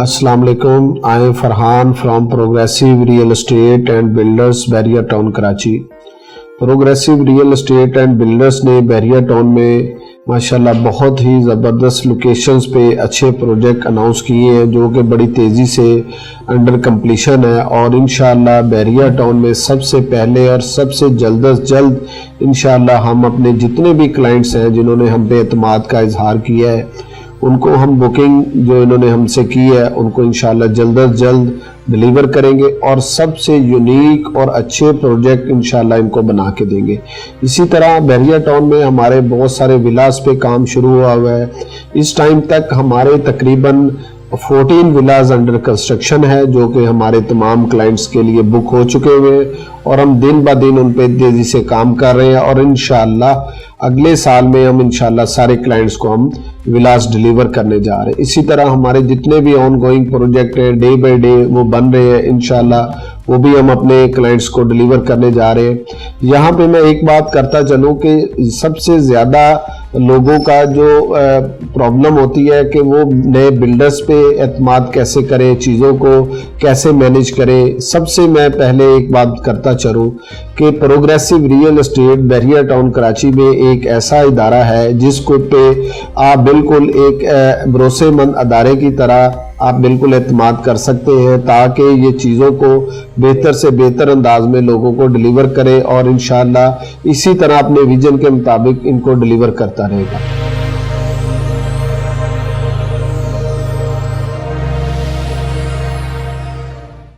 السلام علیکم. I am Farhan from progressive real estate and builders Bahria town Karachi. Progressive real estate and builders نے Bahria town میں ماشاءاللہ بہت ہی زبردست لوکیشنز پہ اچھے پروجیکٹ اناؤنس کیے ہیں جو کہ بڑی تیزی سے انڈر کمپلیشن ہے، اور انشاءاللہ بحریہ ٹاؤن میں سب سے پہلے اور سب سے جلد از جلد انشاءاللہ ہم اپنے جتنے بھی کلائنٹس ہیں جنہوں نے ہم پہ اعتماد کا اظہار کیا ہے ان کو ہم بکنگ جو انہوں نے ہم سے کی ہے ان کو انشاءاللہ جلد از جلد ڈیلیور کریں گے، اور سب سے یونیک اور اچھے پروجیکٹ انشاءاللہ ان کو بنا کے دیں گے. اسی طرح بحریہ ٹاؤن میں ہمارے بہت سارے ولاز پہ کام شروع ہوا ہے. اس ٹائم تک ہمارے تقریباً 14 ولاز انڈر کنسٹرکشن ہے جو کہ ہمارے تمام کلائنٹس کے لیے بک ہو چکے ہوئے ہیں، اور ہم دن با دن ان پہ تیزی سے کام کر رہے ہیں، اور انشاءاللہ اگلے سال میں ہم انشاءاللہ سارے کلائنٹس کو ہم ولاز ڈیلیور کرنے جا رہے ہیں. اسی طرح ہمارے جتنے بھی آن گوئنگ پروجیکٹ ہیں ڈے بائی ڈے وہ بن رہے ہیں، انشاءاللہ وہ بھی ہم اپنے کلائنٹس کو ڈیلیور کرنے جا رہے ہیں. یہاں پہ میں ایک بات کرتا چلوں کہ سب سے زیادہ لوگوں کا جو پرابلم ہوتی ہے کہ وہ نئے بلڈرز پہ اعتماد کیسے کریں، چیزوں کو کیسے مینیج کریں. سب سے میں پہلے ایک بات کرتا چلوں کہ پروگریسو ریئل اسٹیٹ بحریہ ٹاؤن کراچی میں ایک ایسا ادارہ ہے جس کو پہ آپ بالکل ایک بھروسے مند ادارے کی طرح آپ بالکل اعتماد کر سکتے ہیں، تاکہ یہ چیزوں کو بہتر سے بہتر انداز میں لوگوں کو ڈیلیور کرے، اور انشاءاللہ اسی طرح اپنے ویژن کے مطابق ان کو ڈیلیور کرتا رہے گا.